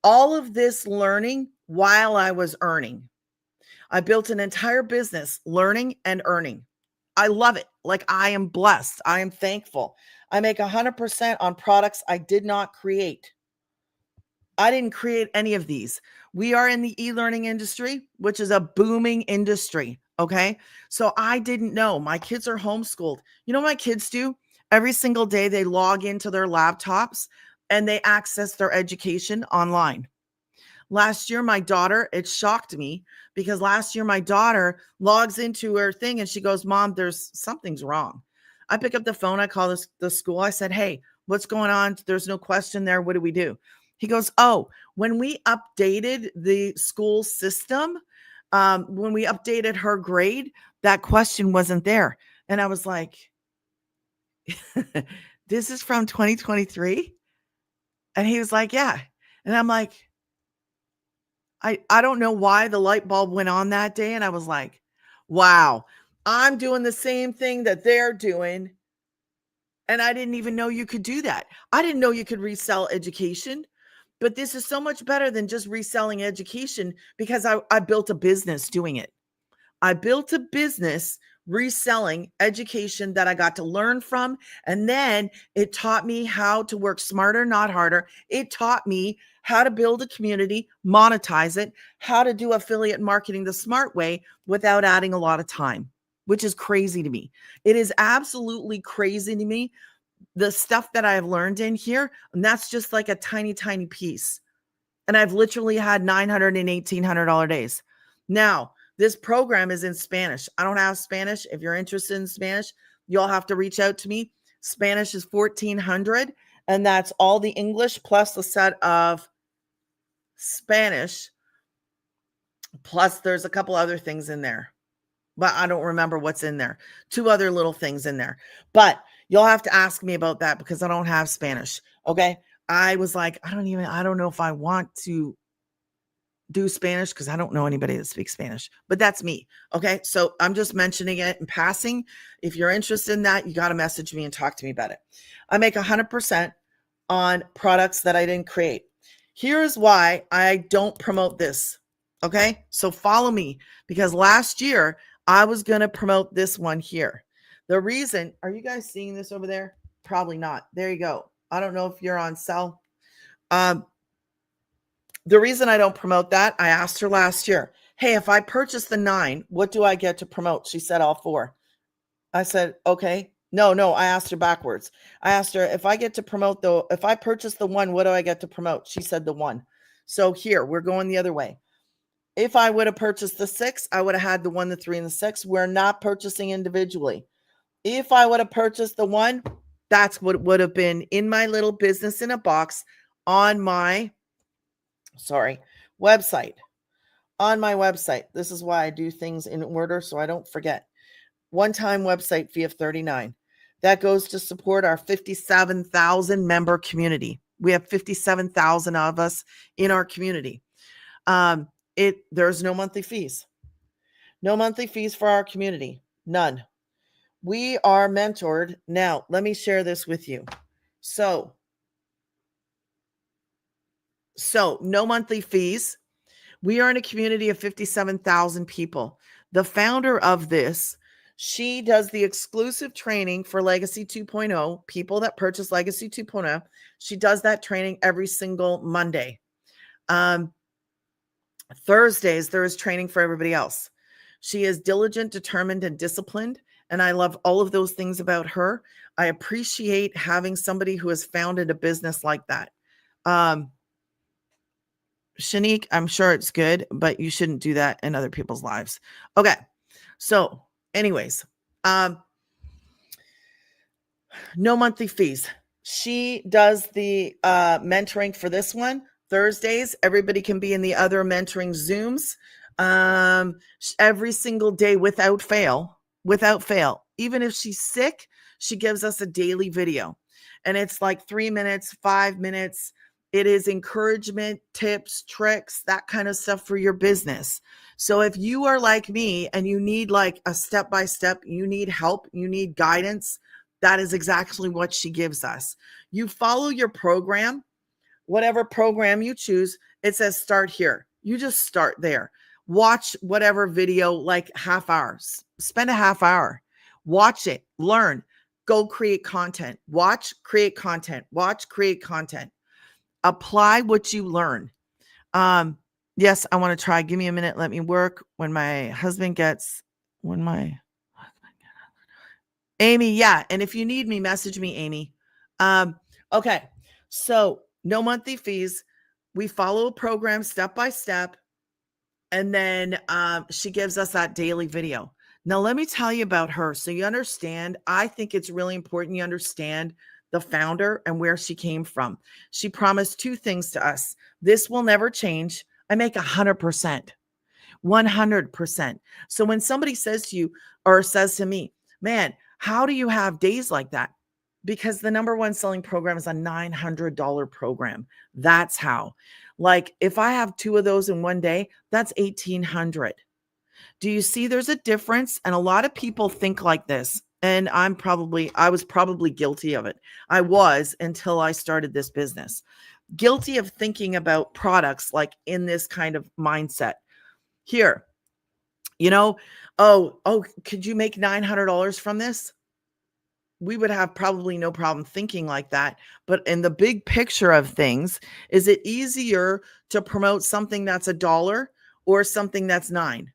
All of this learning while I was earning. I built an entire business learning and earning. I love it. Like, I am blessed. I am thankful. I make 100% on products I did not create. I didn't create any of these. We are in the e-learning industry, which is a booming industry. Okay. So I didn't know. My kids are homeschooled. You know what my kids do? Every single day they log into their laptops and they access their education online. Last year, my daughter, it shocked me because last year my daughter logs into her thing and she goes, Mom, something's wrong. I pick up the phone. I call the school. I said, hey, what's going on? There's no question there. What do we do? He goes, oh, when we updated the school system, when we updated her grade, that question wasn't there. And I was like, this is from 2023? And he was like, yeah. And I'm like, I don't know why the light bulb went on that day. And I was like, wow, I'm doing the same thing that they're doing. And I didn't even know you could do that. I didn't know you could resell education. But this is so much better than just reselling education because I built a business doing it. I built a business reselling education that I got to learn from. And then it taught me how to work smarter, not harder. It taught me how to build a community, monetize it, how to do affiliate marketing the smart way without adding a lot of time, which is crazy to me. It is absolutely crazy to me the stuff that I've learned in here, and that's just like a tiny, tiny piece. And I've literally had $900 and $1,800 days. Now, this program is in Spanish. I don't have Spanish. If you're interested in Spanish, you'll have to reach out to me. Spanish is $1,400, and that's all the English plus the set of Spanish. Plus, there's a couple other things in there, but I don't remember what's in there. 2 other little things in there. But you'll have to ask me about that because I don't have Spanish. Okay. I was like, I don't know if I want to do Spanish because I don't know anybody that speaks Spanish, but that's me. Okay. So I'm just mentioning it in passing. If you're interested in that, you got to message me and talk to me about it. I make 100% on products that I didn't create. Here's why I don't promote this. Okay. So follow me because last year I was going to promote this one here. The reason, are you guys seeing this over there? Probably not. There you go. I don't know if you're on cell. The reason I don't promote that, I asked her last year, hey, if I purchase the 9, what do I get to promote? She said all 4. I said, okay. No, I asked her backwards. I asked her, if I get to promote if I purchase the 1, what do I get to promote? She said the 1. So here, we're going the other way. If I would have purchased the 6, I would have had the 1, the 3, and the 6. We're not purchasing individually. If I would have purchased the 1, that's what would have been in my little business in a box on my website. On my website. This is why I do things in order so I don't forget. One-time website fee of $39. That goes to support our 57,000 member community. We have 57,000 of us in our community. There's no monthly fees. No monthly fees for our community. None. We are mentored. Now, let me share this with you. So no monthly fees. We are in a community of 57,000 people. The founder of this, she does the exclusive training for Legacy 2.0, people that purchase Legacy 2.0. She does that training every single Monday. Thursdays, there is training for everybody else. She is diligent, determined, and disciplined. And I love all of those things about her. I appreciate having somebody who has founded a business like that. Shanique, I'm sure it's good, but you shouldn't do that in other people's lives. Okay. So anyways, no monthly fees. She does the mentoring for this one. Thursdays, everybody can be in the other mentoring Zooms every single day without fail. Even if she's sick, she gives us a daily video. And it's like 3 minutes, 5 minutes. It is encouragement, tips, tricks, that kind of stuff for your business. So if you are like me and you need like a step-by-step, you need help, you need guidance, that is exactly what she gives us. You follow your program, whatever program you choose, it says start here. You just start there. Watch whatever video, like half hours. Spend a half hour. Watch it. Learn. Go create content. Watch, create content. Watch, create content. Apply what you learn. Yes, I want to try. Give me a minute. Let me work. When my husband gets, Amy, yeah. And if you need me, message me, Amy. Okay. So no monthly fees. We follow a program step by step. And then she gives us that daily video. Now, let me tell you about her so you understand. I think it's really important you understand the founder and where she came from. She promised 2 things to us. This will never change. I make 100%. 100%. So when somebody says to you or says to me, man, how do you have days like that? Because the number 1 selling program is a $900 program. That's how. Like if I have 2 of those in one day, that's $1,800. Do you see there's a difference? And a lot of people think like this. And I was probably guilty of it. I was until I started this business. Guilty of thinking about products like in this kind of mindset. Here, could you make $900 from this? We would have probably no problem thinking like that. But in the big picture of things, is it easier to promote something that's $1 or something that's $9?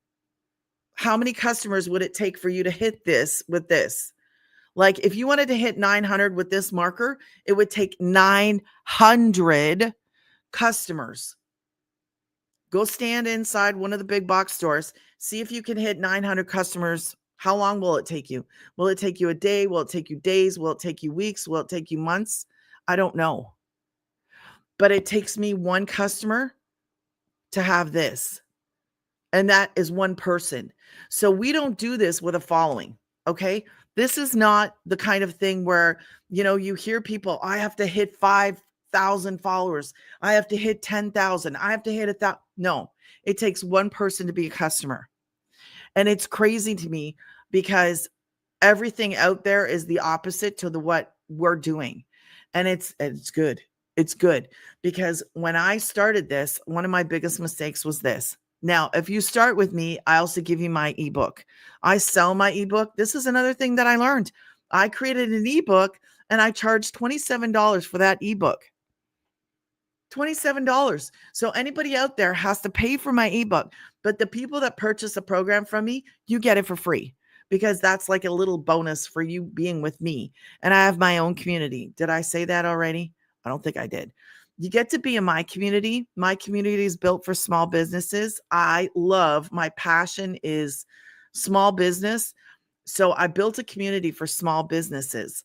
How many customers would it take for you to hit this with this? Like if you wanted to hit 900 with this marker, it would take 900 customers. Go stand inside one of the big box stores. See if you can hit 900 customers. How long will it take you? Will it take you a day? Will it take you days? Will it take you weeks? Will it take you months? I don't know. But it takes me one customer to have this. And that is one person. So we don't do this with a following. Okay. This is not the kind of thing where, you hear people, I have to hit 5,000 followers. I have to hit 10,000. I have to hit 1,000. No, it takes one person to be a customer. And it's crazy to me because everything out there is the opposite to what we're doing. And it's good. It's good because when I started this, one of my biggest mistakes was this. Now, if you start with me, I also give you my ebook. I sell my ebook. This is another thing that I learned. I created an ebook and I charged $27 for that ebook. $27. So anybody out there has to pay for my ebook, but the people that purchase a program from me, you get it for free because that's like a little bonus for you being with me. And I have my own community. Did I say that already? I don't think I did. You get to be in my community. My community is built for small businesses. My passion is small business. So I built a community for small businesses.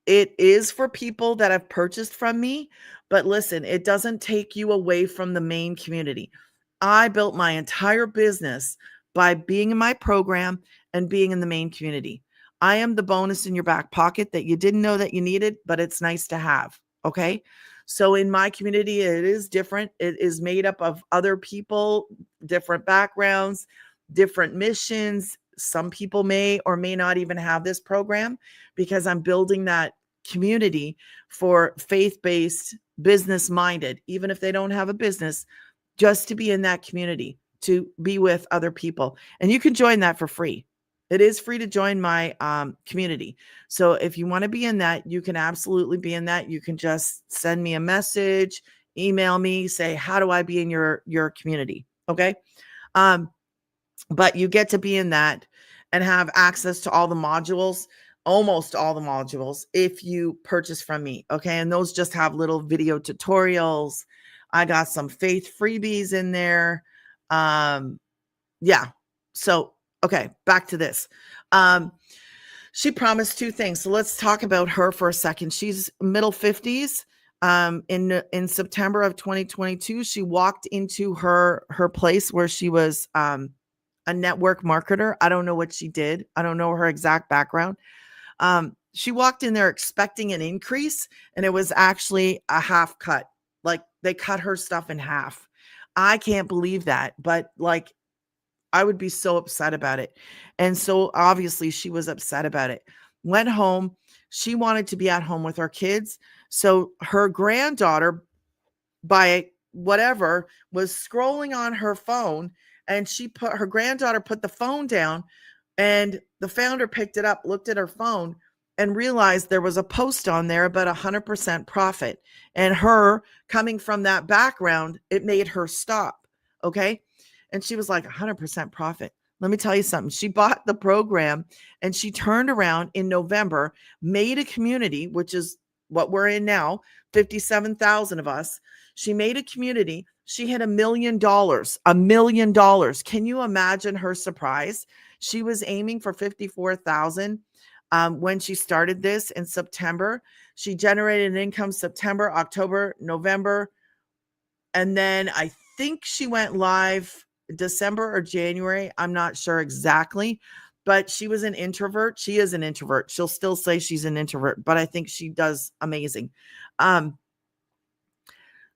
It is for people that have purchased from me, but listen, it doesn't take you away from the main community. I built my entire business by being in my program and being in the main community. I am the bonus in your back pocket that you didn't know that you needed, but it's nice to have. Okay. So in my community, it is different. It is made up of other people, different backgrounds, different missions. Some people may or may not even have this program because I'm building that community for faith-based, business-minded, even if they don't have a business, just to be in that community, to be with other people. And you can join that for free. It is free to join my community. So if you want to be in that, you can absolutely be in that. You can just send me a message, email me, say, how do I be in your community? Okay. But you get to be in that and have access to all the modules, almost all the modules, if you purchase from me. Okay. And those just have little video tutorials. I got some faith freebies in there. Yeah. So, okay, back to this. She promised two things. So let's talk about her for a second. She's middle 50s. In September of 2022, she walked into her place where she was a network marketer. I don't know what she did. I don't know her exact background. She walked in there expecting an increase, and it was actually a half cut. Like they cut her stuff in half. I can't believe that, but like I would be so upset about it. And so obviously she was upset about it. Went home. She wanted to be at home with her kids. So her granddaughter, by whatever, was scrolling on her phone, and her granddaughter put the phone down, and the founder picked it up, looked at her phone, and realized there was a post on there about 100% profit. And her coming from that background, it made her stop. Okay. And she was like, 100% profit. Let me tell you something. She bought the program and she turned around in November, made a community, which is what we're in now, 57,000 of us. She made a community. She hit $1 million, $1 million. Can you imagine her surprise? She was aiming for 54,000 when she started this in September. She generated an income September, October, November. And then I think she went live December or January. I'm not sure exactly, but she was an introvert. She is an introvert. She'll still say she's an introvert, but I think she does amazing.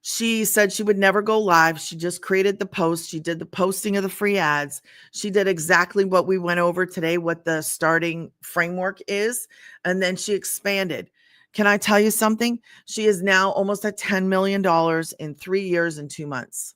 She said she would never go live. She just created the post. She did the posting of the free ads. She did exactly what we went over today, what the starting framework is. And then she expanded. Can I tell you something? She is now almost at $10 million in 3 years and 2 months.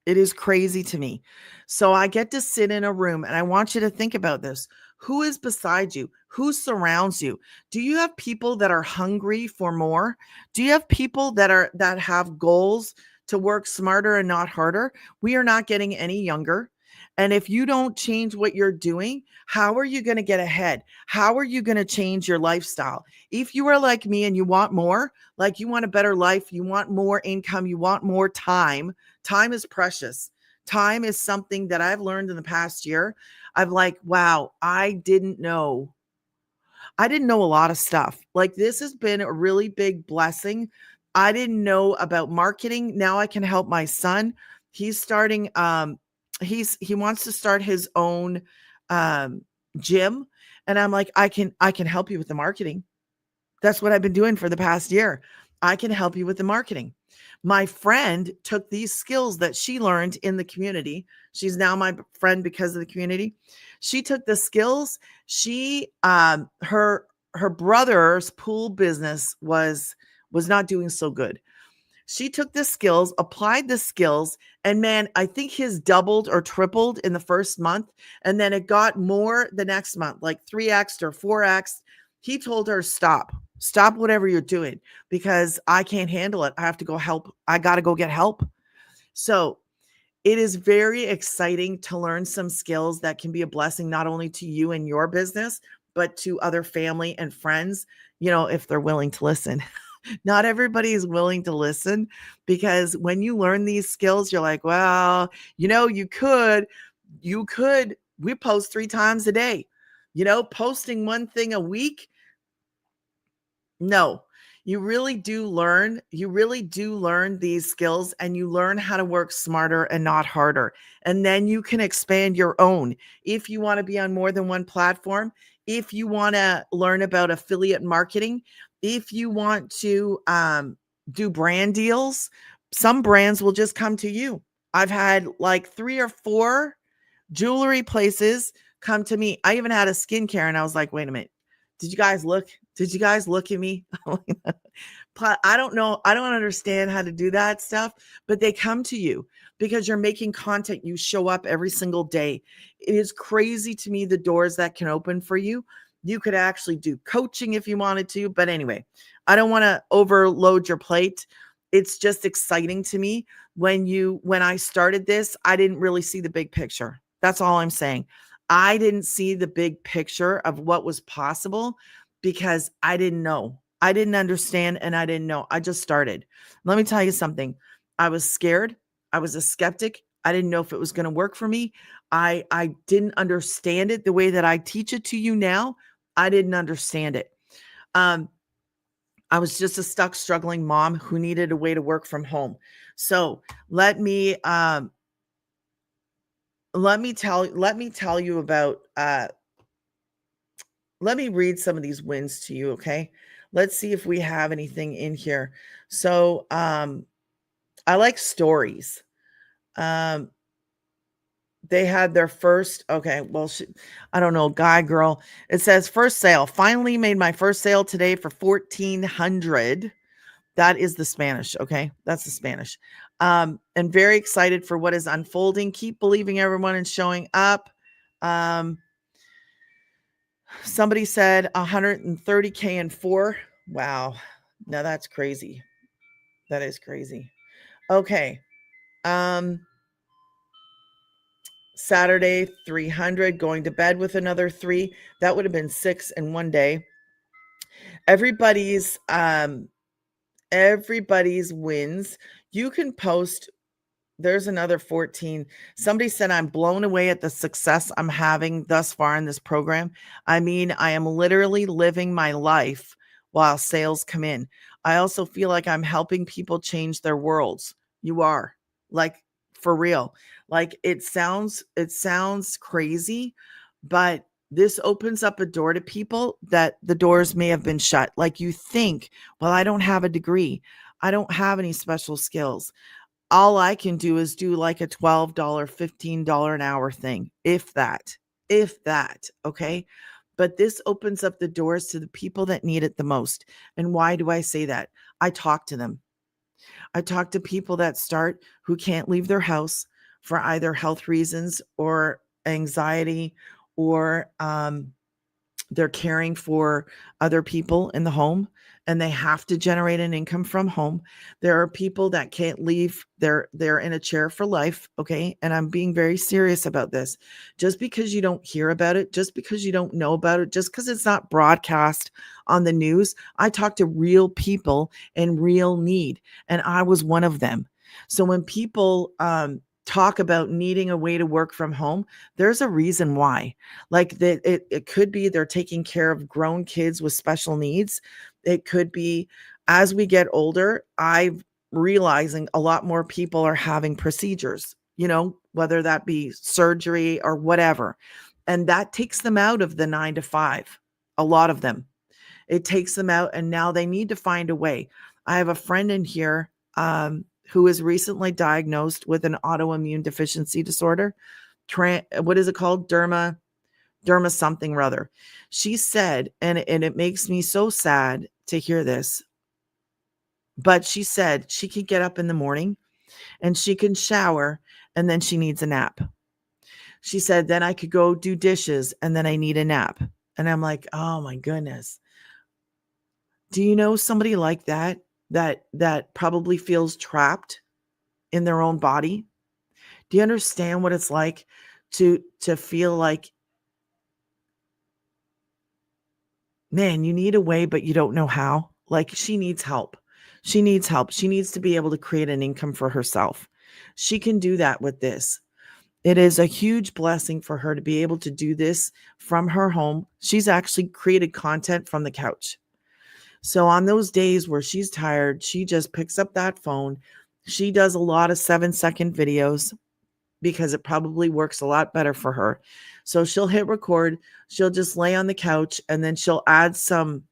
It is crazy to me. So I get to sit in a room, and I want you to think about this. Who is beside you? Who surrounds you? Do you have people that are hungry for more? Do you have people that have goals to work smarter and not harder? We are not getting any younger. And if you don't change what you're doing, how are you going to get ahead? How are you going to change your lifestyle? If you are like me and you want more, like you want a better life, you want more income, you want more time, time is precious. Time is something that I've learned in the past year. I'm like, wow, I didn't know a lot of stuff. Like this has been a really big blessing. I didn't know about marketing. Now I can help my son. He's starting he wants to start his own um gym, and I'm like I can help you with the marketing. That's what I've been doing for the past year. I can help you with the marketing. My friend took these skills that she learned in the community. She's now my friend because of the community. She took the skills. She her brother's pool business was not doing so good. She took the skills, applied the skills, and man, I think his doubled or tripled in the first month. And then it got more the next month, like 3x or 4x. He told her, stop whatever you're doing because I can't handle it. I have to go help. I got to go get help. So it is very exciting to learn some skills that can be a blessing, not only to you and your business, but to other family and friends, if they're willing to listen. Not everybody is willing to listen because when you learn these skills, you're like, well, we post 3 times a day, posting one thing a week. No, you really do learn these skills and you learn how to work smarter and not harder. And then you can expand your own. If you want to be on more than one platform, if you want to learn about affiliate marketing, if you want to do brand deals, some brands will just come to you. I've had like 3 or 4 jewelry places come to me. I even had a skincare and I was like, wait a minute. Did you guys look? Did you guys look at me? I don't know. I don't understand how to do that stuff, but they come to you because you're making content. You show up every single day. It is crazy to me the doors that can open for you. You could actually do coaching if you wanted to. But anyway, I don't want to overload your plate. It's just exciting to me. When I started this, I didn't really see the big picture. That's all I'm saying. I didn't see the big picture of what was possible because I didn't know. I didn't understand and I didn't know. I just started. Let me tell you something. I was scared. I was a skeptic. I didn't know if it was going to work for me. I didn't understand it the way that I teach it to you now. I didn't understand it. I was just a stuck, struggling mom who needed a way to work from home. So let me tell you about let me read some of these wins to you, okay? Let's see if we have anything in here. So I like stories. They had their first, okay, well, I don't know, guy, girl. It says first sale. Finally made my first sale today for $1,400. That is the Spanish, okay? That's the Spanish. And very excited for what is unfolding. Keep believing everyone and showing up. Somebody said 130K in 4. Wow. Now that's crazy. That is crazy. Okay. Saturday, 300, going to bed with another 3. That would have been 6 in one day. Everybody's wins. You can post. There's another 14. Somebody said, I'm blown away at the success I'm having thus far in this program. I mean, I am literally living my life while sales come in. I also feel like I'm helping people change their worlds. You are, like, for real. Like it sounds crazy, but this opens up a door to people that the doors may have been shut. Like you think, well, I don't have a degree. I don't have any special skills. All I can do is do like a $12, $15 an hour thing, if that, okay? But this opens up the doors to the people that need it the most. And why do I say that? I talk to them. I talk to people that start who can't leave their house for either health reasons or anxiety or they're caring for other people in the home and they have to generate an income from home. There are people that can't leave. They're in a chair for life, okay? And I'm being very serious about this. Just because you don't hear about it, just because you don't know about it, just because it's not broadcast on the news, I talk to real people in real need, and I was one of them. So when people talk about needing a way to work from home, there's a reason why. Like that, it could be they're taking care of grown kids with special needs. It could be as we get older, I'm realizing a lot more people are having procedures, whether that be surgery or whatever. And that takes them out of the 9 to 5. A lot of them. It takes them out, and now they need to find a way. I have a friend in here who is recently diagnosed with an autoimmune deficiency disorder. What is it called? Derma something or other. She said, and it makes me so sad to hear this, but she said she could get up in the morning and she can shower and then she needs a nap. She said, then I could go do dishes and then I need a nap. And I'm like, oh my goodness. Do you know somebody like that probably feels trapped in their own body? Do you understand what it's like to feel like, man, you need a way, but you don't know how? Like, she needs help. She needs help. She needs to be able to create an income for herself. She can do that with this. It is a huge blessing for her to be able to do this from her home. She's actually created content from the couch. So on those days where she's tired, she just picks up that phone. She does a lot of 7-second videos because it probably works a lot better for her. So she'll hit record, she'll just lay on the couch, and then she'll add some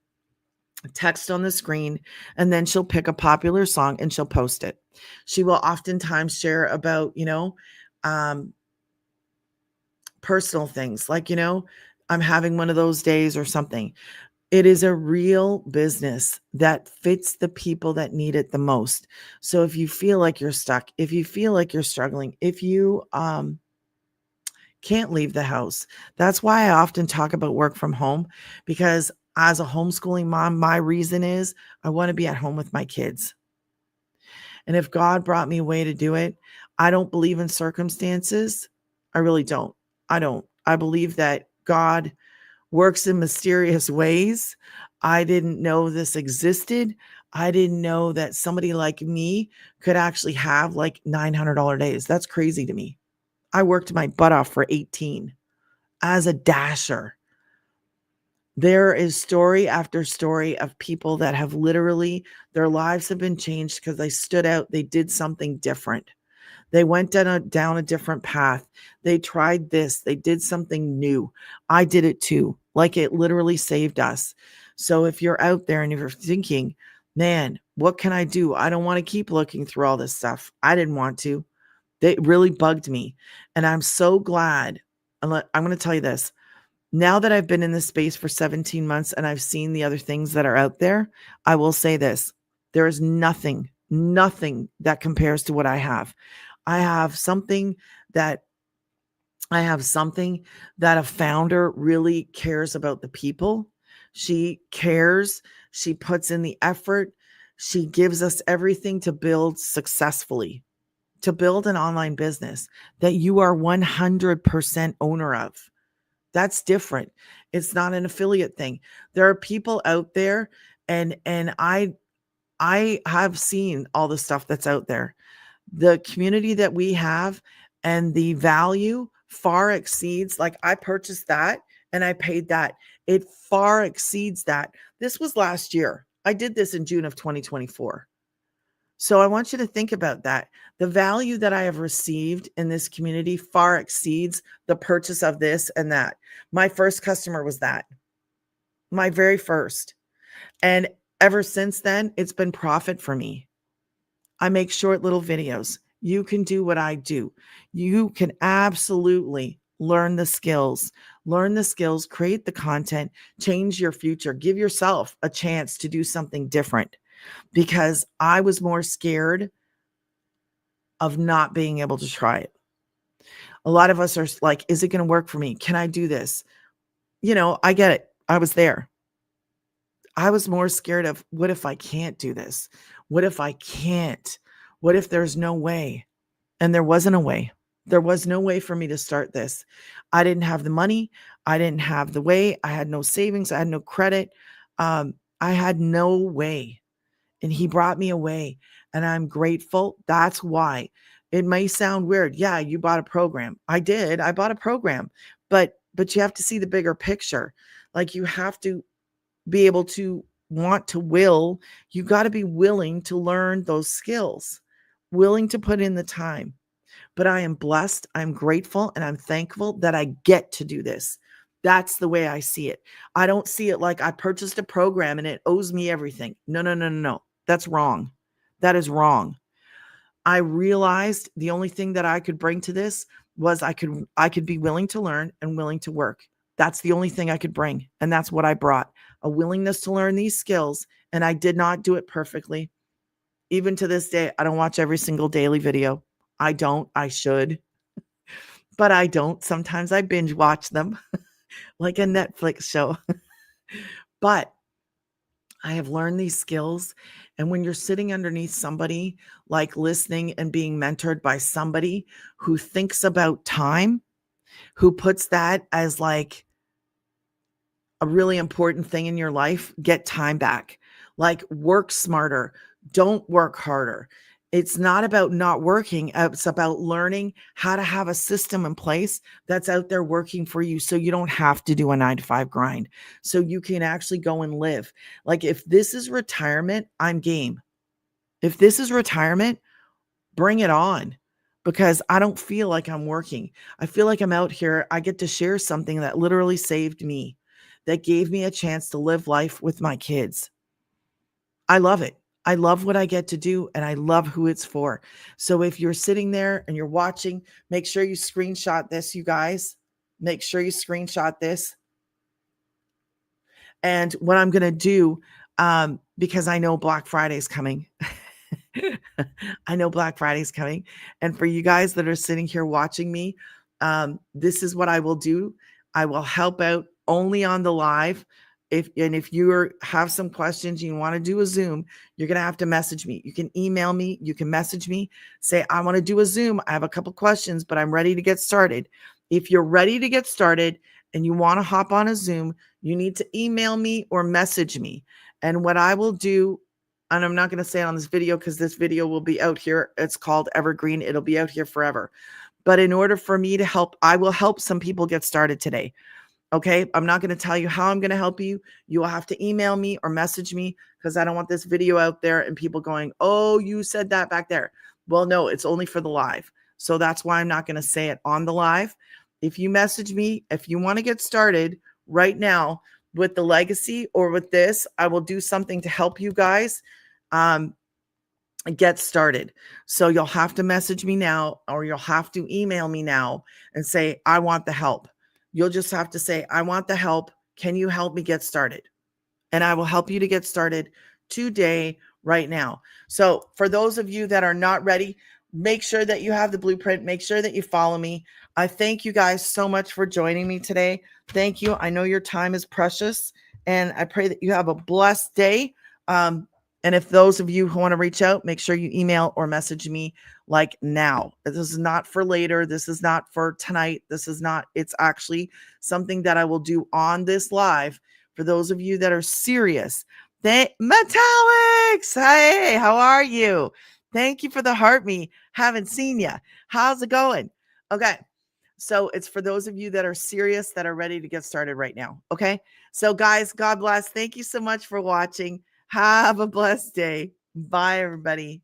text on the screen, and then she'll pick a popular song and she'll post it. She will oftentimes share about, personal things like, I'm having one of those days or something. It is a real business that fits the people that need it the most. So if you feel like you're stuck, if you feel like you're struggling, if you can't leave the house, that's why I often talk about work from home, because as a homeschooling mom, my reason is I want to be at home with my kids. And if God brought me a way to do it, I don't believe in circumstances. I really don't. I don't. I believe that God works in mysterious ways. I didn't know this existed. I didn't know that somebody like me could actually have like $900 days. That's crazy to me. I worked my butt off for 18 as a dasher. There is story after story of people that have literally, their lives have been changed because they stood out. They did something different. They went down a different path. They tried this. They did something new. I did it too. Like, it literally saved us. So if you're out there and if you're thinking, man, what can I do? I don't want to keep looking through all this stuff. I didn't want to. It really bugged me. And I'm so glad. I'm going to tell you this. Now that I've been in this space for 17 months and I've seen the other things that are out there, I will say this. There is nothing that compares to what I have. I have something that a founder really cares about the people. She cares. She puts in the effort. She gives us everything to build successfully, to build an online business that you are 100% owner of. That's different. It's not an affiliate thing. There are people out there, and I have seen all the stuff that's out there. The community that we have and the value far exceeds, like, I purchased that and I paid that. It far exceeds that. This was last year. I did this in June of 2024. So I want you to think about that. The value that I have received in this community far exceeds the purchase of this and that. My first customer was that. My very first. And ever since then, it's been profit for me. I make short little videos. You can do what I do. You can absolutely learn the skills, create the content, change your future, give yourself a chance to do something different, because I was more scared of not being able to try it. A lot of us are like, is it going to work for me? Can I do this? I get it. I was there. I was more scared of, what if I can't do this? What if I can't? What if there's no way? And there wasn't a way. There was no way for me to start this. I didn't have the money. I didn't have the way. I had no savings. I had no credit. I had no way. And he brought me away. And I'm grateful. That's why. It may sound weird. Yeah, you bought a program. I did. I bought a program. But you have to see the bigger picture. Like, you have to be able to want to will. You got to be willing to learn those skills, willing to put in the time. But I am blessed, I'm grateful, and I'm thankful that I get to do this. That's the way I see it. I don't see it like I purchased a program and it owes me everything. No, no, no, no, no. That's wrong. That is wrong. I realized the only thing that I could bring to this was I could be willing to learn and willing to work. That's the only thing I could bring. And that's what I brought. A willingness to learn these skills. And I did not do it perfectly. Even to this day, I don't watch every single daily video. I don't. I should, but I don't. Sometimes I binge watch them like a Netflix show. But I have learned these skills. And when you're sitting underneath somebody, like listening and being mentored by somebody who thinks about time, who puts that as like a really important thing in your life, get time back. Like, work smarter, don't work harder. It's not about not working. It's about learning how to have a system in place that's out there working for you, so you don't have to do a 9 to 5 grind, so you can actually go and live. Like, if this is retirement, I'm game. If this is retirement, bring it on, because I don't feel like I'm working. I feel like I'm out here. I get to share something that literally saved me, that gave me a chance to live life with my kids. I love it. I love what I get to do, and I love who it's for. So if you're sitting there and you're watching, make sure you screenshot this, you guys. Make sure you screenshot this. And what I'm going to do, because I know Black Friday is coming. I know Black Friday is coming. And for you guys that are sitting here watching me, this is what I will do. I will help out only on the live. If you have some questions, you want to do a Zoom, you're going to have to message me. You can email me, you can message me, say, I want to do a Zoom. I have a couple questions, but I'm ready to get started. If you're ready to get started and you want to hop on a Zoom, you need to email me or message me. And what I will do, and I'm not going to say it on this video because this video will be out here. It's called Evergreen. It'll be out here forever. But in order for me to help, I will help some people get started today. Okay, I'm not going to tell you how I'm going to help you. You will have to email me or message me, because I don't want this video out there and people going, oh, you said that back there. Well, no, it's only for the live. So that's why I'm not going to say it on the live. If you message me, if you want to get started right now with the legacy or with this, I will do something to help you guys get started. So you'll have to message me now, or you'll have to email me now and say, I want the help. You'll just have to say, I want the help. Can you help me get started? And I will help you to get started today, right now. So for those of you that are not ready, make sure that you have the blueprint. Make sure that you follow me. I thank you guys so much for joining me today. Thank you. I know your time is precious, and I pray that you have a blessed day. And if those of you who want to reach out, make sure you email or message me like now. This is not for later. This is not for tonight. It's actually something that I will do on this live for those of you that are serious. Metallics, hey, how are you? Thank you for the heart me. Haven't seen you. How's it going? Okay. So it's for those of you that are serious, that are ready to get started right now. Okay. So guys, God bless. Thank you so much for watching. Have a blessed day. Bye, everybody.